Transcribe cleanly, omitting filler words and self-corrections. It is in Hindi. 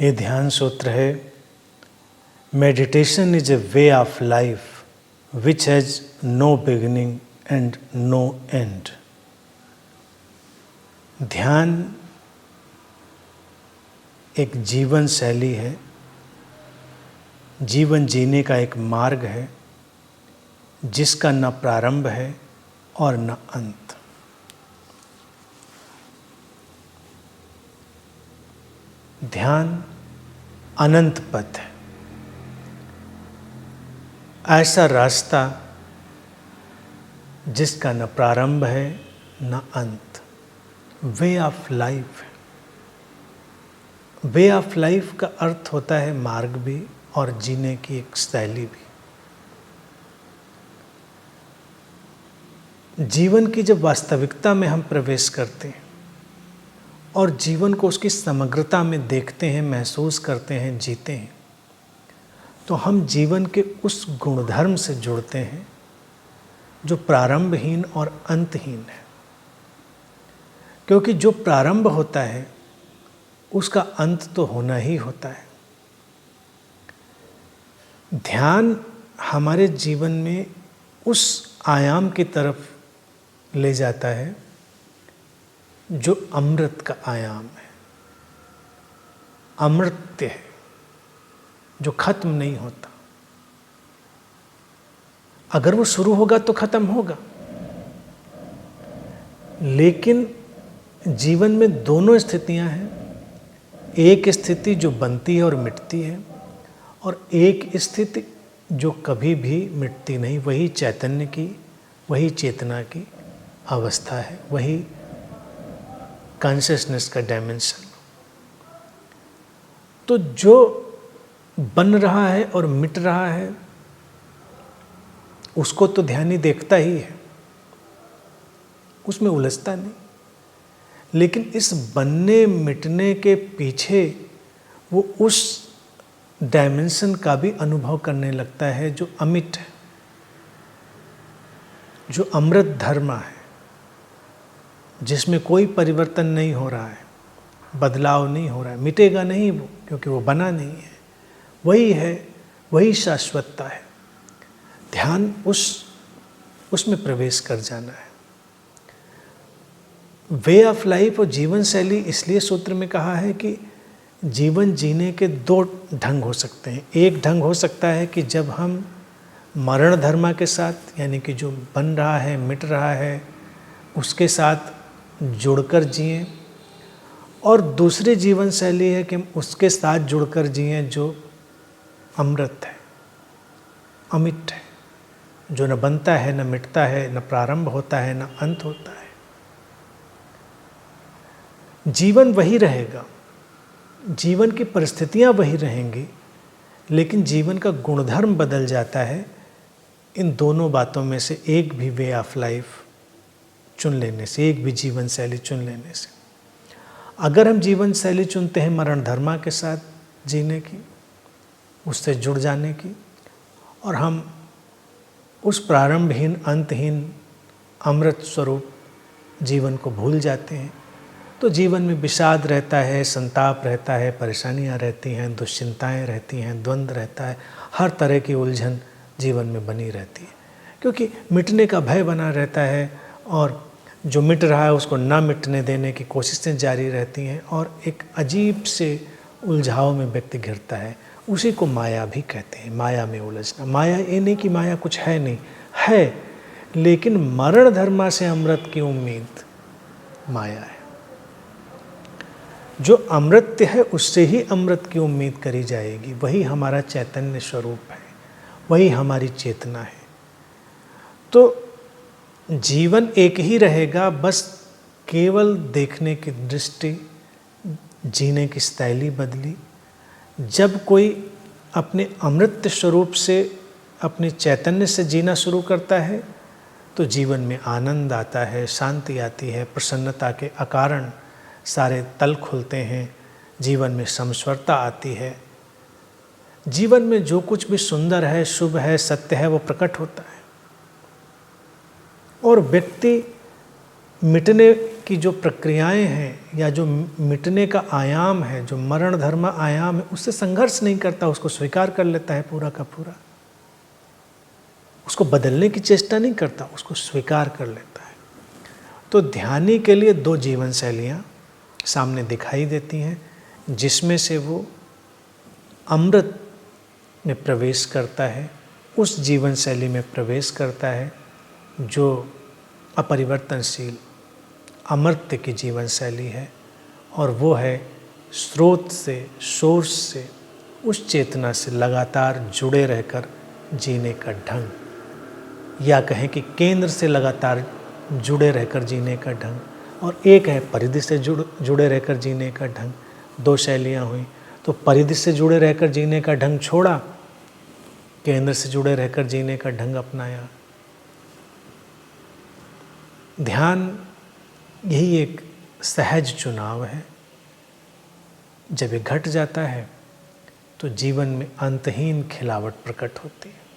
ये ध्यान सूत्र है, meditation is a way of life which has no beginning and no end. ध्यान एक जीवन शैली है, जीवन जीने का एक मार्ग है जिसका न प्रारंभ है और न अंत। ध्यान अनंत पथ है, ऐसा रास्ता जिसका न प्रारंभ है न अंत। वे ऑफ लाइफ है। वे ऑफ लाइफ का अर्थ होता है मार्ग भी और जीने की एक शैली भी। जीवन की जब वास्तविकता में हम प्रवेश करते हैं और जीवन को उसकी समग्रता में देखते हैं, महसूस करते हैं, जीते हैं, तो हम जीवन के उस गुणधर्म से जुड़ते हैं जो प्रारंभहीन और अंतहीन है। क्योंकि जो प्रारंभ होता है उसका अंत तो होना ही होता है। ध्यान हमारे जीवन में उस आयाम की तरफ ले जाता है जो अमृत का आयाम है, अमृत्य है, जो खत्म नहीं होता। अगर वो शुरू होगा तो खत्म होगा, लेकिन जीवन में दोनों स्थितियां हैं। एक स्थिति जो बनती है और मिटती है, और एक स्थिति जो कभी भी मिटती नहीं। वही चैतन्य की, वही चेतना की अवस्था है, वही कॉन्शियसनेस का डायमेंशन। तो जो बन रहा है और मिट रहा है उसको तो ध्यानी देखता ही है, उसमें उलझता नहीं। लेकिन इस बनने मिटने के पीछे वो उस डायमेंशन का भी अनुभव करने लगता है जो अमिट है, जो अमृत धर्म है, जिसमें कोई परिवर्तन नहीं हो रहा है, बदलाव नहीं हो रहा है, मिटेगा नहीं वो, क्योंकि वो बना नहीं है। वही है, वही शाश्वतता है। ध्यान उसमें प्रवेश कर जाना है। वे ऑफ लाइफ और जीवन शैली इसलिए सूत्र में कहा है कि जीवन जीने के दो ढंग हो सकते हैं। एक ढंग हो सकता है कि जब हम मरण धर्म के साथ, यानी कि जो बन रहा है, मिट रहा है, उसके साथ जुड़कर जिएं, और दूसरी जीवन शैली है कि हम उसके साथ जुड़कर जिएं जो अमृत है, अमिट है, जो न बनता है, न मिटता है, न प्रारंभ होता है, न अंत होता है। जीवन वही रहेगा, जीवन की परिस्थितियां वही रहेंगी, लेकिन जीवन का गुणधर्म बदल जाता है इन दोनों बातों में से एक भी वे ऑफ लाइफ चुन लेने से, एक भी जीवन शैली चुन लेने से। अगर हम जीवन शैली चुनते हैं मरण धर्मा के साथ जीने की, उससे जुड़ जाने की, और हम उस प्रारंभहीन अंतहीन अमृत स्वरूप जीवन को भूल जाते हैं, तो जीवन में विषाद रहता है, संताप रहता है, परेशानियां रहती हैं, दुश्चिंताएं रहती हैं, द्वंद्व रहता है, हर तरह की उलझन जीवन में बनी रहती है। क्योंकि मिटने का भय बना रहता है, और जो मिट रहा है उसको ना मिटने देने की कोशिशें जारी रहती हैं, और एक अजीब से उलझाव में व्यक्ति घिरता है। उसी को माया भी कहते हैं, माया में उलझना। माया ये नहीं कि माया कुछ है नहीं, है, लेकिन मरण धर्मा से अमृत की उम्मीद माया है। जो अमृत्य है उससे ही अमृत की उम्मीद करी जाएगी। वही हमारा चैतन्य स्वरूप है, वही हमारी चेतना है। तो जीवन एक ही रहेगा, बस केवल देखने की दृष्टि, जीने की शैली बदली। जब कोई अपने अमृत स्वरूप से, अपने चैतन्य से जीना शुरू करता है, तो जीवन में आनंद आता है, शांति आती है, प्रसन्नता के अकारण सारे तल खुलते हैं, जीवन में समस्वरता आती है। जीवन में जो कुछ भी सुंदर है, शुभ है, सत्य है, वो प्रकट होता है, और व्यक्ति मिटने की जो प्रक्रियाएं हैं या जो मिटने का आयाम है, जो मरण धर्म आयाम है, उससे संघर्ष नहीं करता, उसको स्वीकार कर लेता है पूरा का पूरा। उसको बदलने की चेष्टा नहीं करता, उसको स्वीकार कर लेता है। तो ध्यानी के लिए दो जीवन शैलियाँ सामने दिखाई देती हैं, जिसमें से वो अमृत में प्रवेश करता है, उस जीवन शैली में प्रवेश करता है जो अपरिवर्तनशील अमर्त्य की जीवन शैली है, और वो है स्रोत से, सोर्स से, उस चेतना से लगातार जुड़े रहकर जीने का ढंग, या कहें कि केंद्र से लगातार जुड़े रहकर जीने का ढंग। और एक है परिधि से जुड़े रहकर जीने का ढंग। दो शैलियाँ हुई। तो परिधि से जुड़े रहकर जीने का ढंग छोड़ा, केंद्र से जुड़े रहकर जीने का ढंग अपनाया। ध्यान यही एक सहज चुनाव है। जब ये घट जाता है तो जीवन में अंतहीन खिलावट प्रकट होती है।